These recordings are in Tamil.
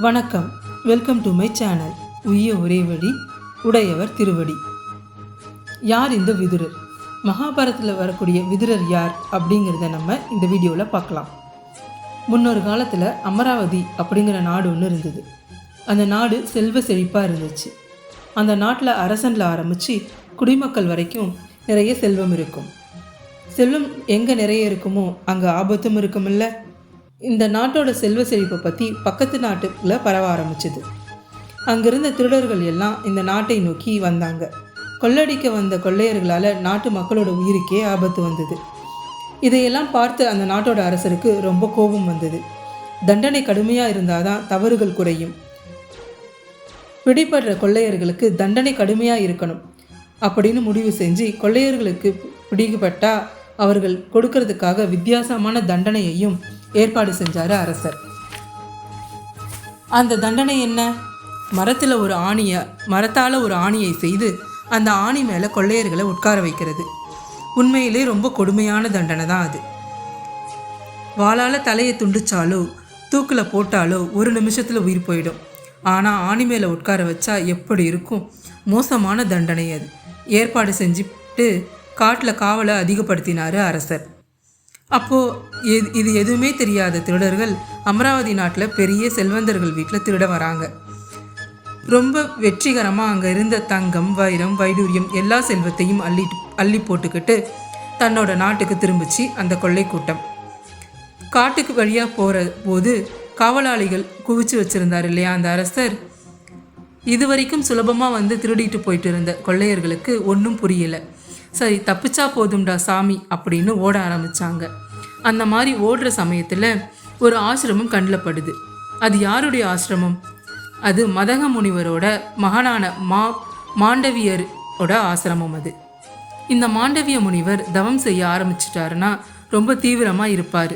வணக்கம். Welcome to my channel. உய்ய ஒரே வழி, உடையவர் திருவடி. யார் இந்த விதுரர்? மகாபாரதத்தில் வரக்கூடிய விதுரர் யார் அப்படிங்கிறத நம்ம இந்த வீடியோவில் பார்க்கலாம். முன்னொரு காலத்தில் அமராவதி அப்படிங்கிற நாடு ஒன்று இருந்தது. அந்த நாடு செல்வ செழிப்பாக இருந்துச்சு. அந்த நாட்டில் அரசனில் ஆரம்பித்து குடிமக்கள் வரைக்கும் நிறைய செல்வம் இருக்கும். செல்வம் எங்கே நிறைய இருக்குமோ அங்கே ஆபத்தும் இருக்குமில்ல. இந்த நாட்டோட செல்வ செழிப்பை பற்றி பக்கத்து நாட்டுக்குள்ள பரவ ஆரம்பிச்சுது. அங்கிருந்த திருடர்கள் எல்லாம் இந்த நாட்டை நோக்கி வந்தாங்க. கொள்ளடிக்க வந்த கொள்ளையர்களால் நாட்டு மக்களோட உயிருக்கே ஆபத்து வந்தது. இதையெல்லாம் பார்த்து அந்த நாட்டோட அரசருக்கு ரொம்ப கோபம் வந்தது. தண்டனை கடுமையாக இருந்தால் தான் தவறுகள் குறையும். பிடிபடுற கொள்ளையர்களுக்கு தண்டனை கடுமையாக இருக்கணும் அப்படின்னு முடிவு செஞ்சு கொள்ளையர்களுக்கு பிடிக்கப்பட்டா அவர்கள் கொடுக்கறதுக்காக வித்தியாசமான தண்டனையையும் ஏற்பாடு செஞ்சார் அரசர். அந்த தண்டனை என்ன? மரத்தால் ஒரு ஆணியை செய்து அந்த ஆணி மேலே கொள்ளையர்களை உட்கார வைக்கிறது. உண்மையிலே ரொம்ப கொடுமையான தண்டனை தான் அது. வாளால் தலையை துண்டிச்சாலோ தூக்கில் போட்டாலோ ஒரு நிமிஷத்தில் உயிர் போயிடும். ஆனால் ஆணி மேலே உட்கார வச்சா எப்படி இருக்கும்? மோசமான தண்டனை அது. ஏற்பாடு செஞ்சுட்டு காட்டில் காவலை அதிகப்படுத்தினார் அரசர். அப்போது இது எதுவுமே தெரியாத திருடர்கள் அமராவதி நாட்டில் பெரிய செல்வந்தர்கள் வீட்டில் திருட வராங்க. ரொம்ப வெற்றிகரமாக அங்கே இருந்த தங்கம், வைரம், வைடூரியம் எல்லா செல்வத்தையும் அள்ளி போட்டுக்கிட்டு தன்னோட நாட்டுக்கு திரும்பிச்சு அந்த கொள்ளை கூட்டம். காட்டுக்கு வழியாக போகிற போது காவலாளிகள் குவிச்சு வச்சுருந்தார் இல்லையா அந்த அரசர். இது வரைக்கும் சுலபமாக வந்து திருடிட்டு போயிட்டு இருந்த கொள்ளையர்களுக்கு ஒன்றும் புரியலை. சரி, தப்பிச்சா போதும்டா சாமி அப்படின்னு ஓட ஆரம்பித்தாங்க. அந்த மாதிரி ஓடுற சமயத்தில் ஒரு ஆசிரமம் கண்ணில் படுது. அது யாருடைய ஆசிரமம்? அது மதக முனிவரோட மகனான மாண்டவியரோட ஆசிரமம் அது. இந்த மாண்டவிய முனிவர் தவம் செய்ய ஆரம்பிச்சிட்டாருன்னா ரொம்ப தீவிரமாக இருப்பார்.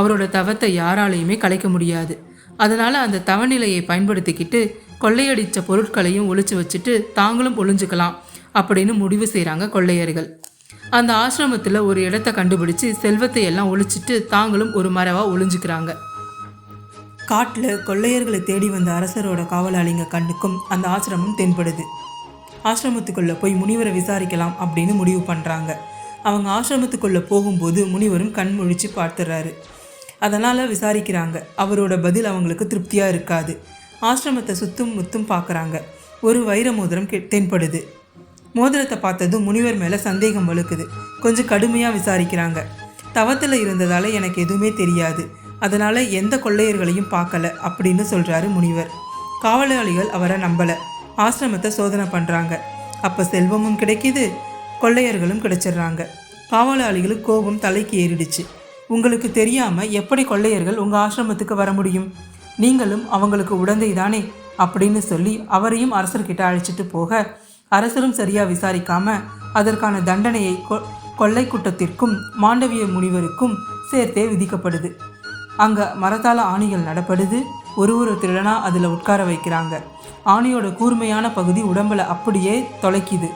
அவரோட தவத்தை யாராலையுமே கலைக்க முடியாது. அதனால் அந்த தவநிலையை பயன்படுத்திக்கிட்டு கொள்ளையடித்த பொருட்களையும் ஒழிச்சு வச்சுட்டு தாங்களும் ஒளிஞ்சுக்கலாம் அப்படின்னு முடிவு செய்கிறாங்க கொள்ளையர்கள். அந்த ஆசிரமத்தில் ஒரு இடத்த கண்டுபிடிச்சு செல்வத்தை எல்லாம் ஒழிச்சிட்டு தாங்களும் ஒரு மரவாக ஒளிஞ்சுக்கிறாங்க. காட்டில் கொள்ளையர்களை தேடி வந்த அரசரோட காவலாளிங்க கண்ணுக்கும் அந்த ஆசிரமம் தென்படுது. ஆசிரமத்துக்குள்ளே போய் முனிவரை விசாரிக்கலாம் அப்படின்னு முடிவு பண்ணுறாங்க. அவங்க ஆசிரமத்துக்குள்ளே போகும்போது முனிவரும் கண் முழிச்சு பார்த்துறாரு. அதனால் விசாரிக்கிறாங்க. அவரோட பதில் அவங்களுக்கு திருப்தியாக இருக்காது. ஆசிரமத்தை சுற்றும் முத்தும் பார்க்குறாங்க. ஒரு வைர மோதிரம் தென்படுது. மோதிரத்தை பார்த்ததும் முனிவர் மேலே சந்தேகம் வலுக்குது. கொஞ்சம் கடுமையாக விசாரிக்கிறாங்க. தவத்தில் இருந்ததால் எனக்கு எதுவுமே தெரியாது, அதனால் எந்த கொள்ளையர்களையும் பார்க்கல அப்படின்னு சொல்கிறாரு முனிவர். காவலாளிகள் அவரை நம்பலை. ஆசிரமத்தை சோதனை பண்ணுறாங்க. அப்போ செல்வமும் கிடைக்கிது, கொள்ளையர்களும் கிடைச்சிட்றாங்க. காவலாளிகளுக்கு கோபம் தலைக்கு ஏறிடுச்சு. உங்களுக்கு தெரியாமல் எப்படி கொள்ளையர்கள் உங்கள் ஆசிரமத்துக்கு வர முடியும்? நீங்களும் அவங்களுக்கு உடந்தை தானே அப்படின்னு சொல்லி அவரையும் அரசர்கிட்ட அழைச்சிட்டு போக அரசரும் சரியாக விசாரிக்காமல் அதற்கான தண்டனையை கொள்ளை கூட்டத்திற்கும் மாண்டவிய முனிவருக்கும் சேர்த்தே விதிக்கப்படுது. அங்கே மரத்தால் ஆணிகள் நடப்படுது. ஒரு திருடனாக அதில் உட்கார வைக்கிறாங்க. ஆணியோட கூர்மையான பகுதி உடம்பில் அப்படியே தொலைக்குது.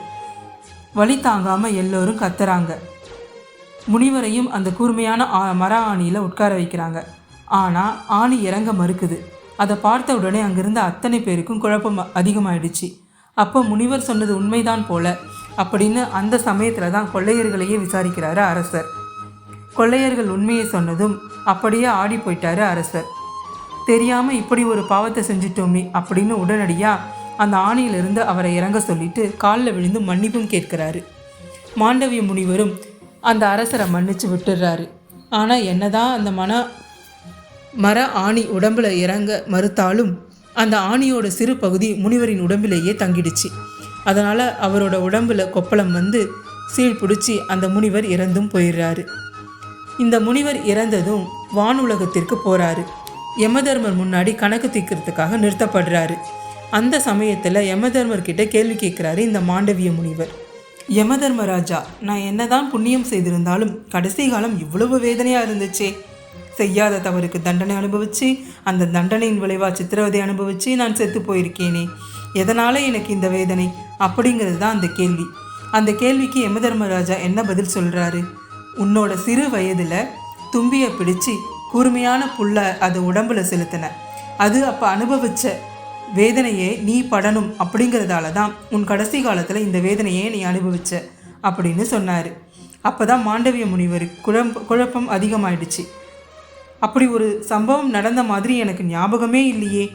வலி தாங்காமல் எல்லோரும் கத்துறாங்க. முனிவரையும் அந்த கூர்மையான மர ஆணியில் உட்கார வைக்கிறாங்க. ஆனால் ஆணி இறங்க மறுக்குது. அதை பார்த்த உடனே அங்கிருந்த அத்தனை பேருக்கும் குழப்பம் அதிகமாயிடுச்சு. அப்போ முனிவர் சொன்னது உண்மைதான் போல அப்படின்னு அந்த சமயத்தில் தான் கொள்ளையர்களையே விசாரிக்கிறாரு அரசர். கொள்ளையர்கள் உண்மையை சொன்னதும் அப்படியே ஆடி போயிட்டாரு அரசர். தெரியாமல் இப்படி ஒரு பாவத்தை செஞ்சிட்டோமே அப்படின்னு உடனடியாக அந்த ஆணியிலிருந்து அவரை இறங்க சொல்லிட்டு காலில் விழுந்து மன்னிப்பும் கேட்கிறாரு. மாண்டவிய முனிவரும் அந்த அரசரை மன்னிச்சு விட்டுடுறாரு. ஆனால் என்னதான் அந்த மர ஆணி உடம்புல இறங்க மறுத்தாலும் அந்த ஆணியோட சிறு பகுதி முனிவரின் உடம்பிலேயே தங்கிடுச்சு. அதனால் அவரோட உடம்புல கொப்பளம் வந்து சீழ் பிடிச்சி அந்த முனிவர் இறந்தும் போயிடுறாரு. இந்த முனிவர் இறந்ததும் வானுலகத்திற்கு போகிறாரு. யமதர்மர் முன்னாடி கணக்கு தீர்க்கிறதுக்காக நிறுத்தப்படுறாரு. அந்த சமயத்தில் யமதர்மர்கிட்ட கேள்வி கேட்குறாரு இந்த மாண்டவிய முனிவர். யமதர்மராஜா, நான் என்னதான் புண்ணியம் செய்திருந்தாலும் கடைசி காலம் இவ்வளவு வேதனையாக இருந்துச்சே. செய்யாத தவறுக்கு தண்டனை அனுபவித்து அந்த தண்டனையின் விளைவாக சித்திரவதை அனுபவித்து நான் செத்து போயிருக்கேனே. எதனால் எனக்கு இந்த வேதனை அப்படிங்கிறது தான் அந்த கேள்வி. அந்த கேள்விக்கு யமதர்மராஜா என்ன பதில் சொல்கிறாரு? உன்னோட சிறு வயதில் தும்பியை பிடிச்சி கூர்மையான புல்லை அது உடம்புல செலுத்தின. அது அப்போ அனுபவிச்ச வேதனையே நீ படணும் அப்படிங்கிறதால தான் உன் கடைசி காலத்தில் இந்த வேதனையே நீ அனுபவிச்ச அப்படின்னு சொன்னார். அப்போ தான் மாண்டவிய முனிவருக்கு குழப்பம் அதிகமாயிடுச்சு. அப்படி ஒரு சம்பவம் நடந்த மாதிரி எனக்கு ஞாபகமே இல்லையே,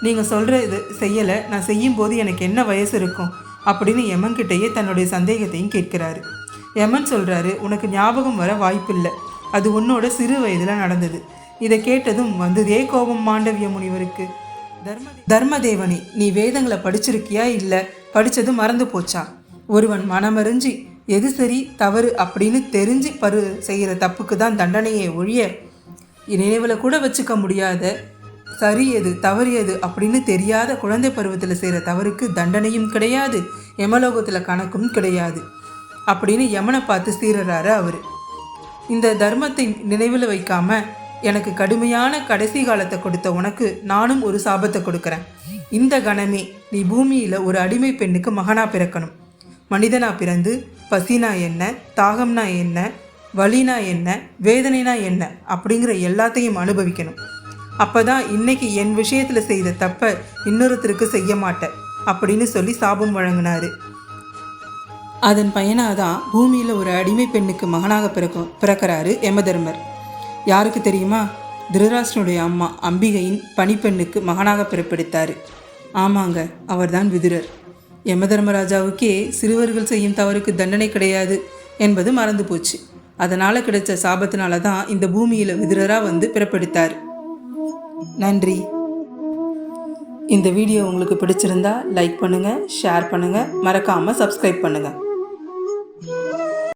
நீங்கள் சொல்கிற இது செய்யலை, நான் செய்யும்போது எனக்கு என்ன வயசு இருக்கும் அப்படின்னு யமன்கிட்டயே தன்னுடைய சந்தேகத்தையும் கேட்குறாரு. யமன் சொல்கிறாரு, உனக்கு ஞாபகம் வர வாய்ப்பில்லை, அது உன்னோட சிறு வயதில் நடந்தது. இதை கேட்டதும் வந்ததே கோபம் மாண்டவிய முனிவருக்கு. தர்மதேவனி, நீ வேதங்களை படிச்சிருக்கியா இல்லை படித்தது மறந்து போச்சா? ஒருவன் மனமறிஞ்சி எது சரி தவறு அப்படின்னு தெரிஞ்சு செய்கிற தப்புக்கு தான் தண்டனையை ஒழிய நினைவில் கூட வச்சுக்க முடியாத சரி எது தவறு எது அப்படின்னு தெரியாத குழந்தை பருவத்தில் செய்கிற தவறுக்கு தண்டனையும் கிடையாது, யமலோகத்தில் கணக்கும் கிடையாது அப்படின்னு யமனை பார்த்து சீரறாரு அவர். இந்த தர்மத்தை நினைவில் வைக்காம எனக்கு கடுமையான கடைசி காலத்தை கொடுத்த உனக்கு நானும் ஒரு சாபத்தை கொடுக்குறேன். இந்த கணமே நீ பூமியில் ஒரு அடிமை பெண்ணுக்கு மகனா பிறக்கணும். மனிதனா பிறந்து பசினா என்ன, தாகம்னா என்ன, வலினா என்ன, வேதனைனா என்ன அப்படிங்கிற எல்லாத்தையும் அனுபவிக்கணும். அப்போ தான் இன்னைக்கு என் விஷயத்தில் செய்த தப்பை இன்னொருத்தருக்கு செய்ய மாட்டேன் அப்படின்னு சொல்லி சாபம் வழங்கினார். அதன் பயனாக தான் பூமியில் ஒரு அடிமை பெண்ணுக்கு மகனாக பிறக்கிறாரு யமதர்மர். யாருக்கு தெரியுமா? திருதராஷ்டிரனுடைய அம்மா அம்பிகையின் பணிப்பெண்ணுக்கு மகனாக பிறப்பெடுத்தார். ஆமாங்க, அவர்தான் விதுரர். யமதர்மராஜாவுக்கே சிறுவர்கள் செய்யும் தவறுக்கு தண்டனை கிடையாது என்பது மறந்து போச்சு. அதனால் கிடைச்ச சாபத்தினால தான் இந்த பூமியில் விதுரராக வந்து பிறப்பெடுத்தார். நன்றி. இந்த வீடியோ உங்களுக்கு பிடிச்சிருந்தா லைக் பண்ணுங்கள், ஷேர் பண்ணுங்கள், மறக்காமல் சப்ஸ்கிரைப் பண்ணுங்கள்.